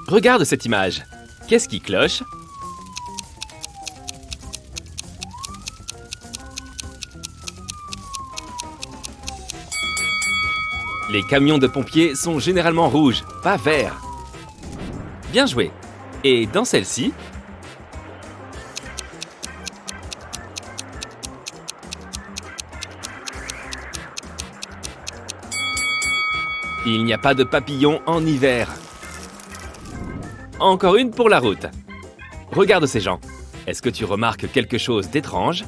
Regarde cette image. Qu'est-ce qui cloche? Les camions de pompiers sont généralement rouges, pas verts. Bien joué. Et dans celle-ci, il n'y a pas de papillons en hiver. Encore une pour la route. Regarde ces gens. Est-ce que tu remarques quelque chose d'étrange?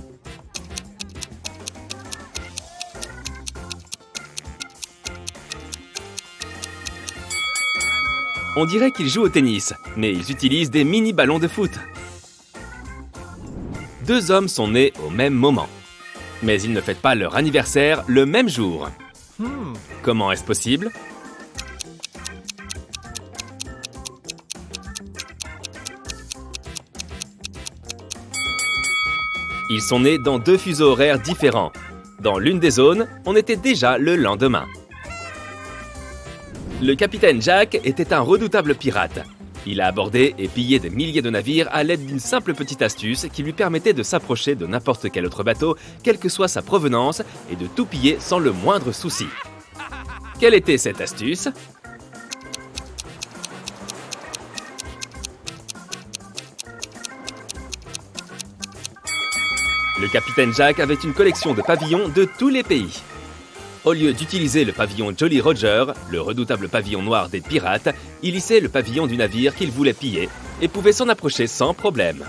On dirait qu'ils jouent au tennis, mais ils utilisent des mini-ballons de foot. Deux hommes sont nés au même moment, mais ils ne fêtent pas leur anniversaire le même jour. Comment est-ce possible? Ils sont nés dans deux fuseaux horaires différents. Dans l'une des zones, on était déjà le lendemain. Le capitaine Jack était un redoutable pirate. Il a abordé et pillé des milliers de navires à l'aide d'une simple petite astuce qui lui permettait de s'approcher de n'importe quel autre bateau, quelle que soit sa provenance, et de tout piller sans le moindre souci. Quelle était cette astuce? Le capitaine Jack avait une collection de pavillons de tous les pays. Au lieu d'utiliser le pavillon Jolly Roger, le redoutable pavillon noir des pirates, il hissait le pavillon du navire qu'il voulait piller et pouvait s'en approcher sans problème.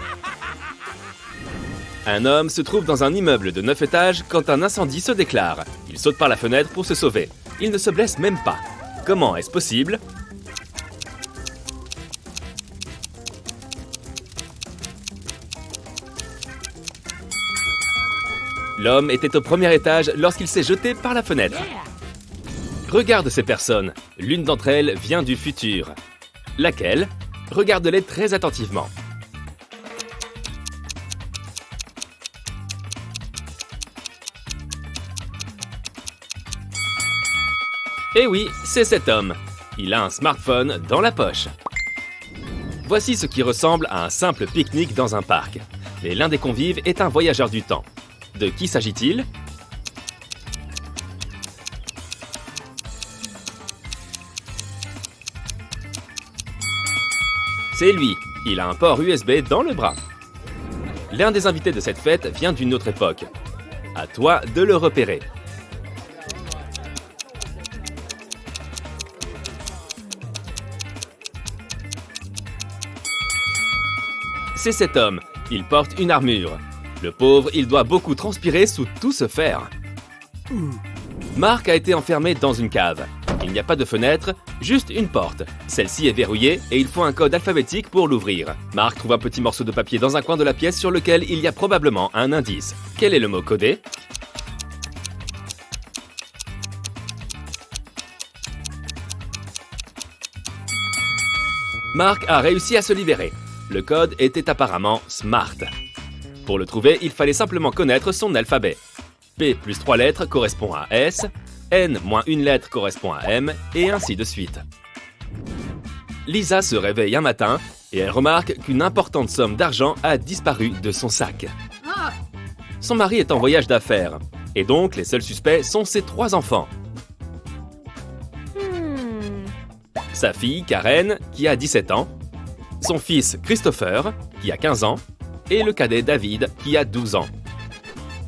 Un homme se trouve dans un immeuble de 9 étages quand un incendie se déclare. Il saute par la fenêtre pour se sauver. Il ne se blesse même pas. Comment est-ce possible? L'homme était au premier étage lorsqu'il s'est jeté par la fenêtre. Regarde ces personnes. L'une d'entre elles vient du futur. Laquelle? Regarde-les très attentivement. Eh oui, c'est cet homme. Il a un smartphone dans la poche. Voici ce qui ressemble à un simple pique-nique dans un parc. Mais l'un des convives est un voyageur du temps. De qui s'agit-il? C'est lui. Il a un port USB dans le bras. L'un des invités de cette fête vient d'une autre époque. À toi de le repérer. C'est cet homme. Il porte une armure. Le pauvre, il doit beaucoup transpirer sous tout ce fer. Marc a été enfermé dans une cave. Il n'y a pas de fenêtre, juste une porte. Celle-ci est verrouillée et il faut un code alphabétique pour l'ouvrir. Marc trouve un petit morceau de papier dans un coin de la pièce sur lequel il y a probablement un indice. Quel est le mot codé? Marc a réussi à se libérer. Le code était apparemment SMART. Pour le trouver, il fallait simplement connaître son alphabet. P plus 3 lettres correspond à S, N moins 1 lettre correspond à M, et ainsi de suite. Lisa se réveille un matin et elle remarque qu'une importante somme d'argent a disparu de son sac. Son mari est en voyage d'affaires, et donc les seuls suspects sont ses 3 enfants. Sa fille, Karen, qui a 17 ans, son fils, Christopher, qui a 15 ans, et le cadet David, qui a 12 ans.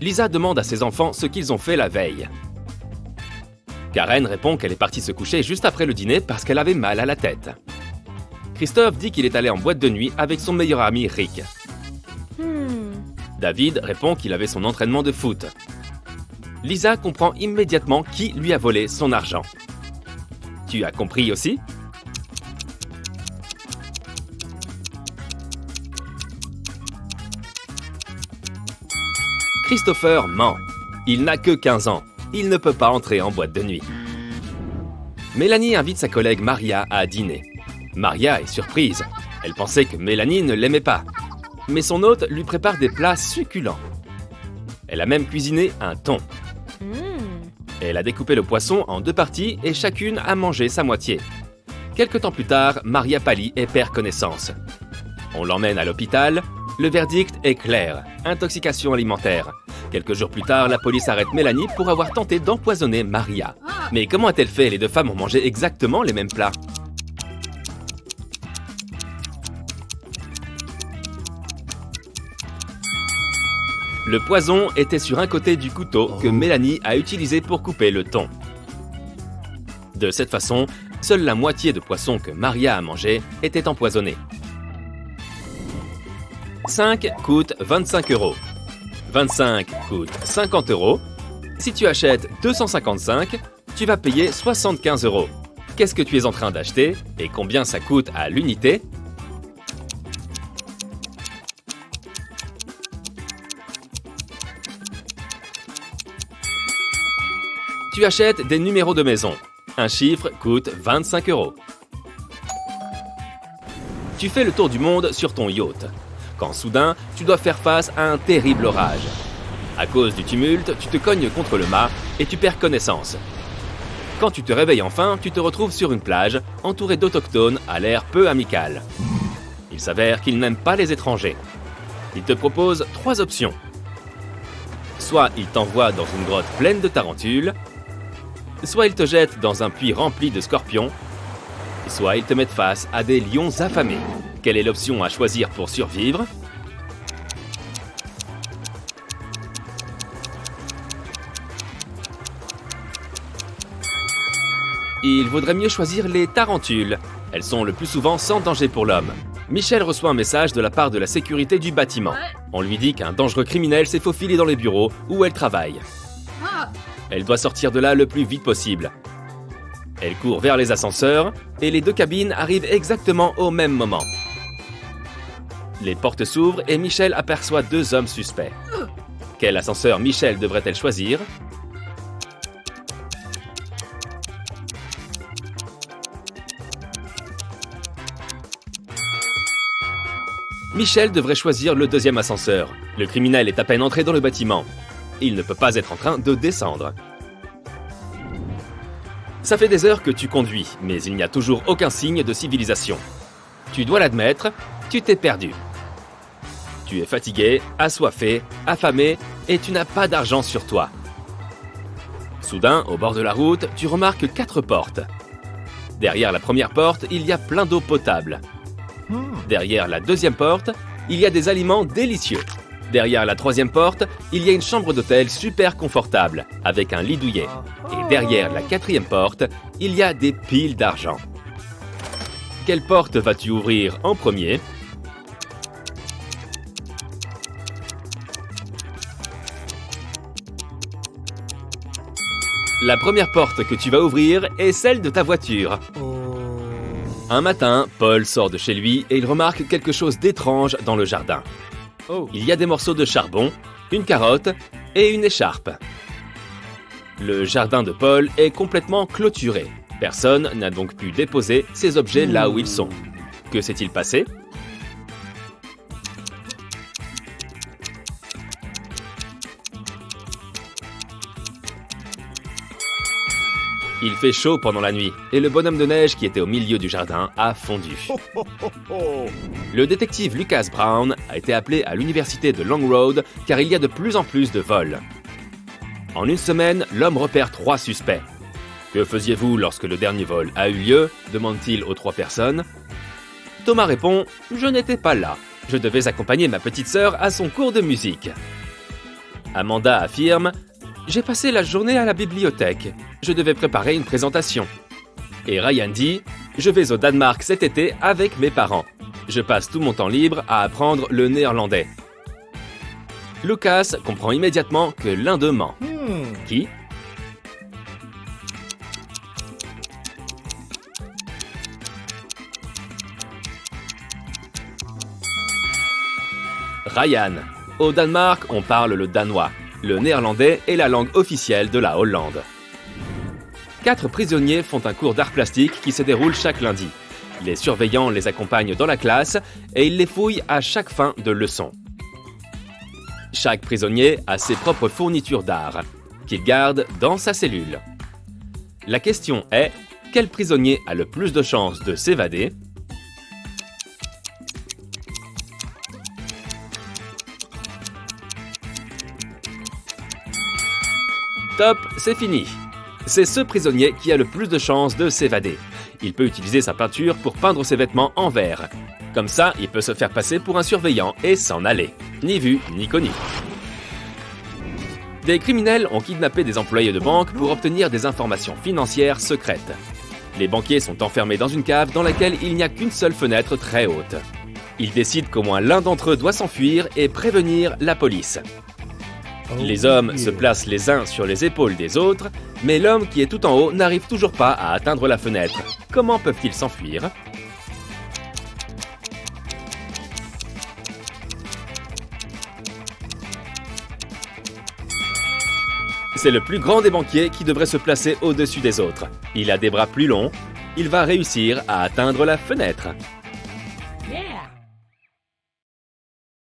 Lisa demande à ses enfants ce qu'ils ont fait la veille. Karen répond qu'elle est partie se coucher juste après le dîner parce qu'elle avait mal à la tête. Christophe dit qu'il est allé en boîte de nuit avec son meilleur ami Rick. David répond qu'il avait son entraînement de foot. Lisa comprend immédiatement qui lui a volé son argent. Tu as compris aussi? Christopher ment. Il n'a que 15 ans. Il ne peut pas entrer en boîte de nuit. Mélanie invite sa collègue Maria à dîner. Maria est surprise. Elle pensait que Mélanie ne l'aimait pas. Mais son hôte lui prépare des plats succulents. Elle a même cuisiné un thon. Elle a découpé le poisson en 2 parties et chacune a mangé sa moitié. Quelque temps plus tard, Maria pâlit et perd connaissance. On l'emmène à l'hôpital. Le verdict est clair, intoxication alimentaire. Quelques jours plus tard, la police arrête Mélanie pour avoir tenté d'empoisonner Maria. Mais comment a-t-elle fait? Les deux femmes ont mangé exactement les mêmes plats. Le poison était sur un côté du couteau que Mélanie a utilisé pour couper le thon. De cette façon, seule la moitié de poisson que Maria a mangé était empoisonnée. 5 coûte 25 €. 25 coûte 50 €. Si tu achètes 255, tu vas payer 75 €. Qu'est-ce que tu es en train d'acheter et combien ça coûte à l'unité? Tu achètes des numéros de maison. Un chiffre coûte 25 €. Tu fais le tour du monde sur ton yacht. Quand soudain, tu dois faire face à un terrible orage. À cause du tumulte, tu te cognes contre le mât et tu perds connaissance. Quand tu te réveilles enfin, tu te retrouves sur une plage, entouré d'autochtones à l'air peu amical. Il s'avère qu'ils n'aiment pas les étrangers. Ils te proposent 3 options. Soit ils t'envoient dans une grotte pleine de tarentules, soit ils te jettent dans un puits rempli de scorpions, soit ils te mettent face à des lions affamés. Quelle est l'option à choisir pour survivre? Il vaudrait mieux choisir les tarentules. Elles sont le plus souvent sans danger pour l'homme. Michel reçoit un message de la part de la sécurité du bâtiment. On lui dit qu'un dangereux criminel s'est faufilé dans les bureaux où elle travaille. Elle doit sortir de là le plus vite possible. Elle court vers les ascenseurs et les 2 cabines arrivent exactement au même moment. Les portes s'ouvrent et Michel aperçoit 2 hommes suspects. Quel ascenseur Michel devrait-elle choisir? Michel devrait choisir le 2e ascenseur. Le criminel est à peine entré dans le bâtiment. Il ne peut pas être en train de descendre. Ça fait des heures que tu conduis, mais il n'y a toujours aucun signe de civilisation. Tu dois l'admettre, tu t'es perdu. Tu es fatigué, assoiffé, affamé et tu n'as pas d'argent sur toi. Soudain, au bord de la route, tu remarques 4 portes. Derrière la première porte, il y a plein d'eau potable. Derrière la 2e porte, il y a des aliments délicieux. Derrière la 3e porte, il y a une chambre d'hôtel super confortable, avec un lit douillet. Et derrière la 4e porte, il y a des piles d'argent. Quelle porte vas-tu ouvrir en premier? La première porte que tu vas ouvrir est celle de ta voiture. Un matin, Paul sort de chez lui et il remarque quelque chose d'étrange dans le jardin. Il y a des morceaux de charbon, une carotte et une écharpe. Le jardin de Paul est complètement clôturé. Personne n'a donc pu déposer ces objets là où ils sont. Que s'est-il passé? Il fait chaud pendant la nuit et le bonhomme de neige qui était au milieu du jardin a fondu. Le détective Lucas Brown a été appelé à l'université de Long Road car il y a de plus en plus de vols. En une semaine, l'homme repère 3 suspects. Que faisiez-vous lorsque le dernier vol a eu lieu? Demande-t-il aux 3 personnes. Thomas répond « Je n'étais pas là. Je devais accompagner ma petite sœur à son cours de musique. » Amanda affirme « J'ai passé la journée à la bibliothèque. Je devais préparer une présentation. » Et Ryan dit « Je vais au Danemark cet été avec mes parents. Je passe tout mon temps libre à apprendre le néerlandais. » Lucas comprend immédiatement que l'un d'eux ment. Qui? Ryan. Au Danemark, on parle le danois. Le néerlandais est la langue officielle de la Hollande. 4 prisonniers font un cours d'art plastique qui se déroule chaque lundi. Les surveillants les accompagnent dans la classe et ils les fouillent à chaque fin de leçon. Chaque prisonnier a ses propres fournitures d'art, qu'il garde dans sa cellule. La question est, Quel prisonnier a le plus de chances de s'évader? Top, c'est fini! C'est ce prisonnier qui a le plus de chances de s'évader. Il peut utiliser sa peinture pour peindre ses vêtements en vert. Comme ça, il peut se faire passer pour un surveillant et s'en aller. Ni vu, ni connu. Des criminels ont kidnappé des employés de banque pour obtenir des informations financières secrètes. Les banquiers sont enfermés dans une cave dans laquelle il n'y a qu'une seule fenêtre très haute. Ils décident qu'au moins l'un d'entre eux doit s'enfuir et prévenir la police. Les hommes se placent les uns sur les épaules des autres, mais l'homme qui est tout en haut n'arrive toujours pas à atteindre la fenêtre. Comment peuvent-ils s'enfuir? C'est le plus grand des banquiers qui devrait se placer au-dessus des autres. Il a des bras plus longs, il va réussir à atteindre la fenêtre. Yeah!